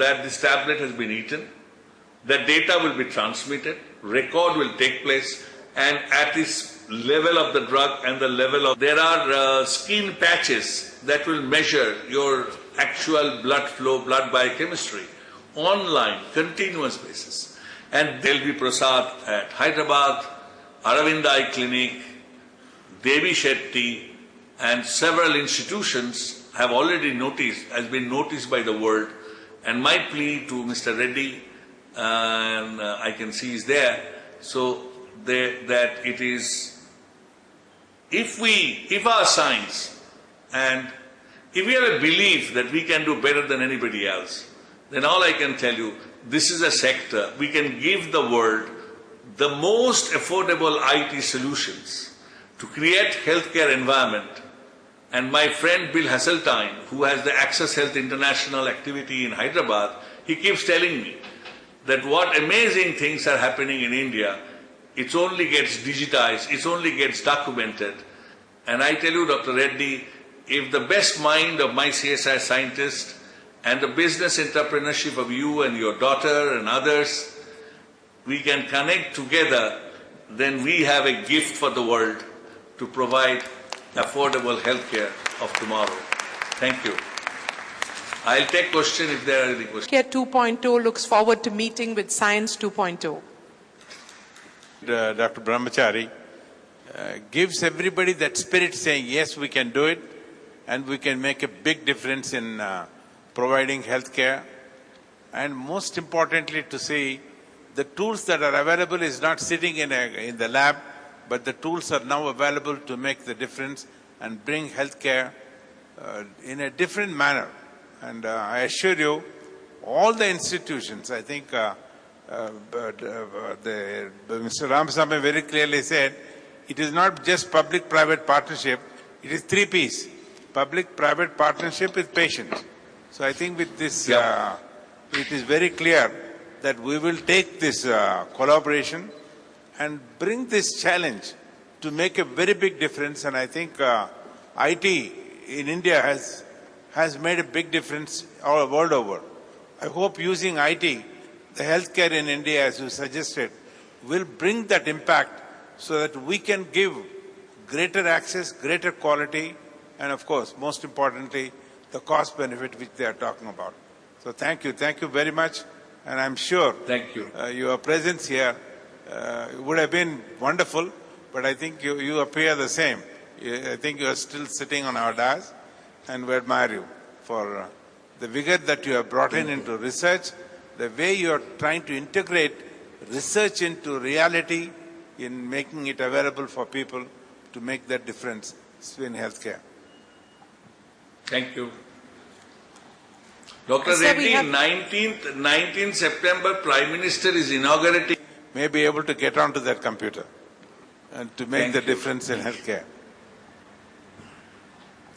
that this tablet has been eaten. The data will be transmitted, record will take place, and at this level of the drug and the level of... There are skin patches that will measure your actual blood flow, blood biochemistry, online, continuous basis. And Delvi Prasad at Hyderabad, Aravind Eye Clinic, Devi Shetty, and several institutions have already noticed, has been noticed by the world. And my plea to Mr. Reddy, and I can see is there, so that it is, if our science and if we have a belief that we can do better than anybody else, then all I can tell you, this is a sector we can give the world the most affordable IT solutions to create healthcare environment. And my friend Bill Hasseltine, who has the Access Health International activity in Hyderabad, he keeps telling me that what amazing things are happening in India, it only gets digitized, it only gets documented. And I tell you, Dr. Reddy, if the best mind of my CSI scientist and the business entrepreneurship of you and your daughter and others, we can connect together, then we have a gift for the world to provide affordable healthcare of tomorrow. Thank you. I'll take questions if there are any questions. Care 2.0 looks forward to meeting with Science 2.0. Dr. Brahmachari gives everybody that spirit saying, yes, we can do it and we can make a big difference in providing healthcare. And most importantly to see the tools that are available is not sitting in the lab, but the tools are now available to make the difference and bring healthcare in a different manner. And I assure you, all the institutions, I think Mr. Ramasamy very clearly said, it is not just public-private partnership, it is 3 Ps. Public-private partnership with patients. So I think with this, it is very clear that we will take this collaboration and bring this challenge to make a very big difference. And I think IT in India has made a big difference all world over. I hope using IT, the healthcare in India, as you suggested, will bring that impact so that we can give greater access, greater quality, and of course, most importantly, the cost benefit which they are talking about. So thank you very much. And I'm sure thank you. Your presence here would have been wonderful, but I think you appear the same. I think you are still sitting on our dais, and we admire you for the vigor that you have brought into research, the way you are trying to integrate research into reality in making it available for people to make that difference in healthcare. Thank you. Dr. Reddy, 19th September, Prime Minister is inaugurating. May be able to get onto that computer and to make the difference in healthcare.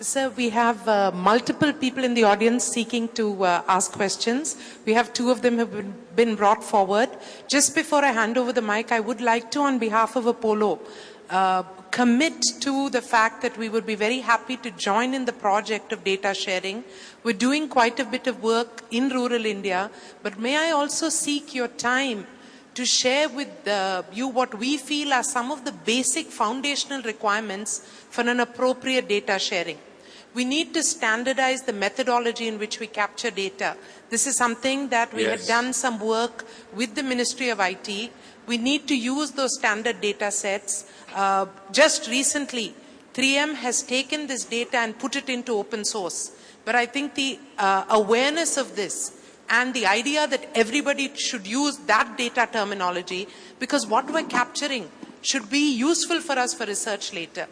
Sir, we have multiple people in the audience seeking to ask questions. We have 2 of them have been brought forward. Just before I hand over the mic, I would like to, on behalf of Apollo, commit to the fact that we would be very happy to join in the project of data sharing. We're doing quite a bit of work in rural India, but may I also seek your time to share with you what we feel are some of the basic foundational requirements for an appropriate data sharing. We need to standardize the methodology in which we capture data. This is something that we had done some work with the Ministry of IT. We need to use those standard data sets. Just recently, 3M has taken this data and put it into open source. But I think the awareness of this and the idea that everybody should use that data terminology, because what we're capturing should be useful for us for research later.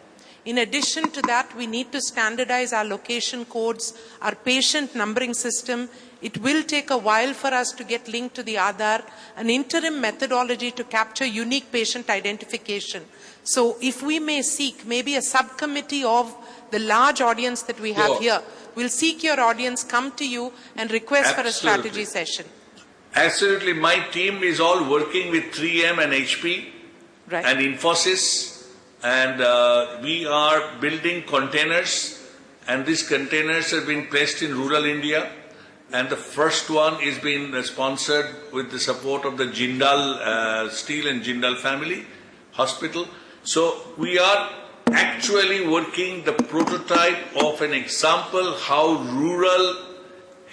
In addition to that, we need to standardize our location codes, our patient numbering system. It will take a while for us to get linked to the Aadhaar, an interim methodology to capture unique patient identification. So if we may seek maybe a subcommittee of the large audience that we have here, we'll seek your audience, come to you and request for a strategy session. Absolutely. My team is all working with 3M and HP and Infosys. And we are building containers, and these containers have been placed in rural India. and the first one is being sponsored with the support of the Jindal Steel and Jindal family hospital. So we are actually working the prototype of an example how rural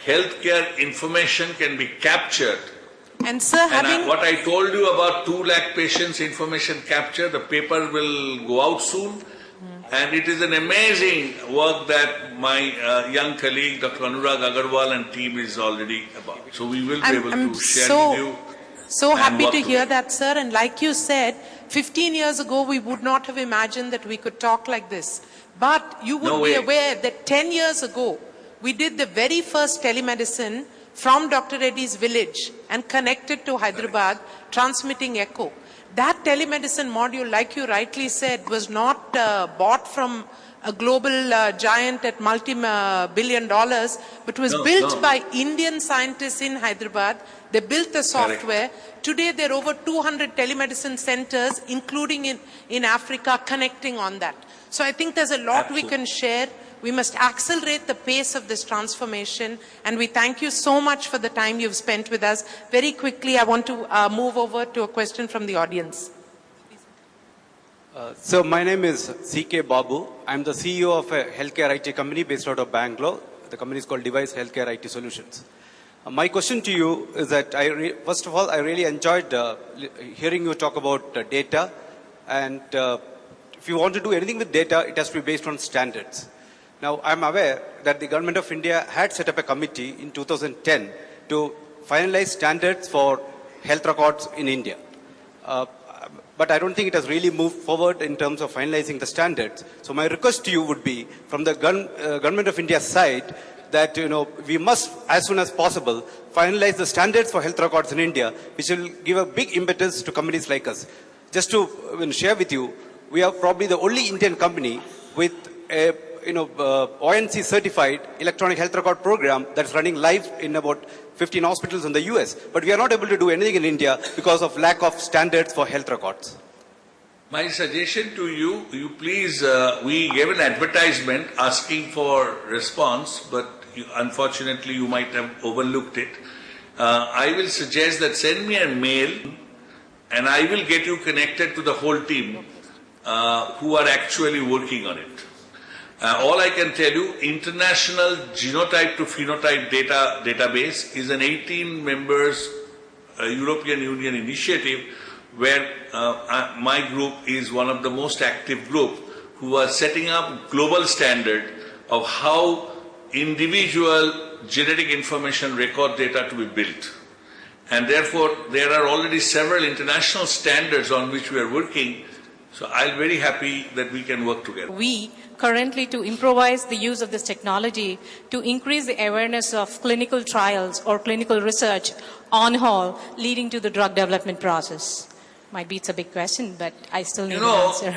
healthcare information can be captured. And sir, What I told you about 2 lakh patients information capture, the paper will go out soon. And it is an amazing work that my young colleague, Dr. Anurag Agarwal and team is already about. So we will be able to share with you. So happy to hear that, sir. And like you said, 15 years ago, we would not have imagined that we could talk like this. But you would be aware that 10 years ago, we did the very first telemedicine from Dr. Reddy's village and connected to Hyderabad, transmitting echo. That telemedicine module, like you rightly said, was not bought from a global giant at multi-billion dollars, but was built by Indian scientists in Hyderabad. They built the software. Today, there are over 200 telemedicine centers, including in Africa, connecting on that. So I think there's a lot we can share. We must accelerate the pace of this transformation, and we thank you so much for the time you've spent with us. Very quickly, I want to move over to a question from the audience. So my name is C.K. Babu. I'm the CEO of a healthcare IT company based out of Bangalore. The company is called Device Healthcare IT Solutions. My question to you is that, first of all, I really enjoyed hearing you talk about data. And if you want to do anything with data, it has to be based on standards. Now, I'm aware that the government of India had set up a committee in 2010 to finalize standards for health records in India. But I don't think it has really moved forward in terms of finalizing the standards. So my request to you would be, from the government of India's side, that we must, as soon as possible, finalize the standards for health records in India, which will give a big impetus to companies like us. Just to share with you, we are probably the only Indian company with a ONC certified electronic health record program that's running live in about 15 hospitals in the US. But we are not able to do anything in India because of lack of standards for health records. My suggestion to you, please, we gave an advertisement asking for response, but unfortunately you might have overlooked it. I will suggest that send me a mail and I will get you connected to the whole team who are actually working on it. All I can tell you, International Genotype to Phenotype Database is an 18 members European Union initiative where my group is one of the most active group who are setting up global standard of how individual genetic information record data to be built. And therefore, there are already several international standards on which we are working. So I'm very happy that we can work together. We currently to improvise the use of this technology to increase the awareness of clinical trials or clinical research on whole, leading to the drug development process. Might be it's a big question, but I still need an answer.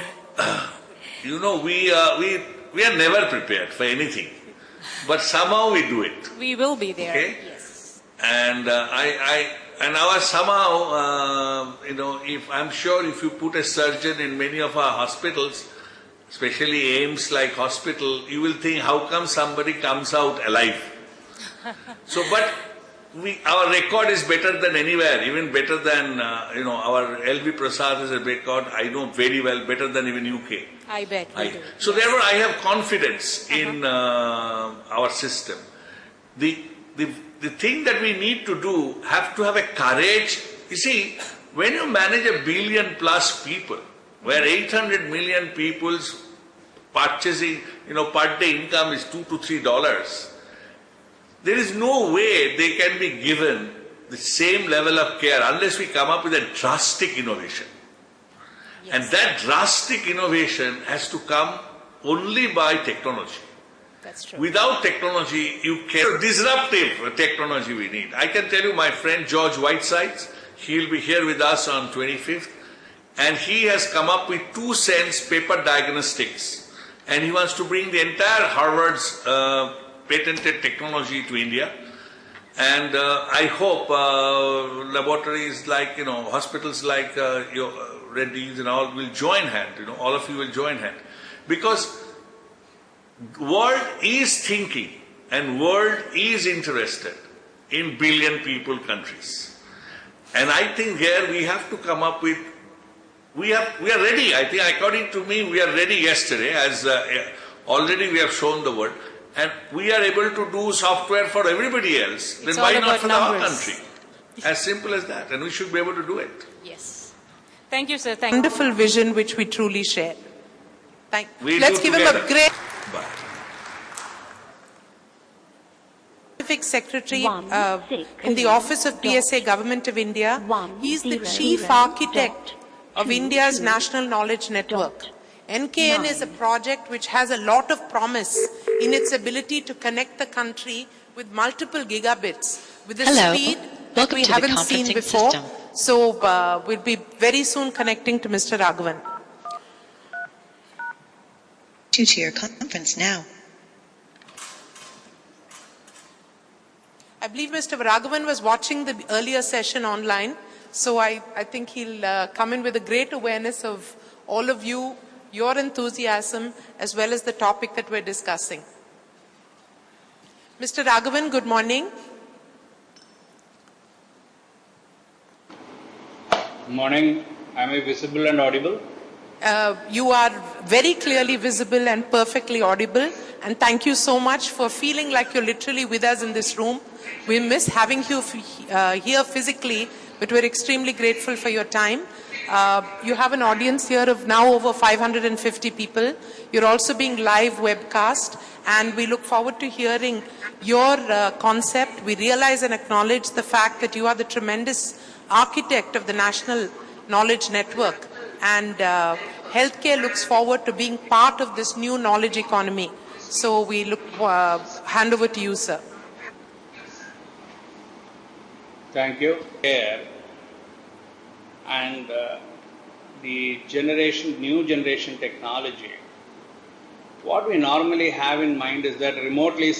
We are never prepared for anything, but somehow we do it. We will be there. Okay? Yes. And somehow, if I'm sure if you put a surgeon in many of our hospitals, especially AIIMS like hospital, you will think, how come somebody comes out alive? So, but our record is better than anywhere, even better than, our LV Prasad is a record, I know very well, better than even UK. I bet we do. So therefore, I have confidence in our system. The thing that we need to do, have to have a courage. You see, when you manage 1 billion plus people, where 800 million people's purchasing, per day income is $2 to $3, there is no way they can be given the same level of care unless we come up with a drastic innovation. Yes. And that drastic innovation has to come only by technology. That's true. Without technology, you can't. Disruptive technology we need. I can tell you my friend George Whitesides, he'll be here with us on 25th, and he has come up with 2 cents paper diagnostics, and he wants to bring the entire Harvard's patented technology to India. And I hope laboratories like, hospitals like Reddy's and all will join hand, all of you will join hand. Because world is thinking and world is interested in billion people countries. And I think here we have to come up with, we are ready. I think according to me, we are ready yesterday, as already we have shown the world. And we are able to do software for everybody else. It's then why all not about for our numbers. country? As simple as that. And we should be able to do it. Yes. Thank you, sir. Thank you. Wonderful vision which we truly share. We Let's do give him a together. great Bye. Scientific Secretary One, in the Office of PSA Government of India. He's the Chief Architect of India's National Knowledge Network. NKN is a project which has a lot of promise in its ability to connect the country with multiple gigabits with a Hello. speed that Welcome we to the haven't seen conferencing before. system. So we'll be very soon connecting to Mr. Raghavan. To your conference now. I believe Mr. Raghavan was watching the earlier session online, so I think he'll come in with a great awareness of all of you, your enthusiasm, as well as the topic that we're discussing. Mr. Raghavan, good morning. Morning. Am I visible and audible? You are very clearly visible and perfectly audible, and thank you so much for feeling like you're literally with us in this room. We miss having you here physically, but we're extremely grateful for your time. You have an audience here of now over 550 people. You're also being live webcast, and we look forward to hearing your concept. We realize and acknowledge the fact that you are the tremendous architect of the National Knowledge Network, and healthcare looks forward to being part of this new knowledge economy. So we hand over to you, sir. Thank you. Here and the new generation technology. What we normally have in mind is that remotely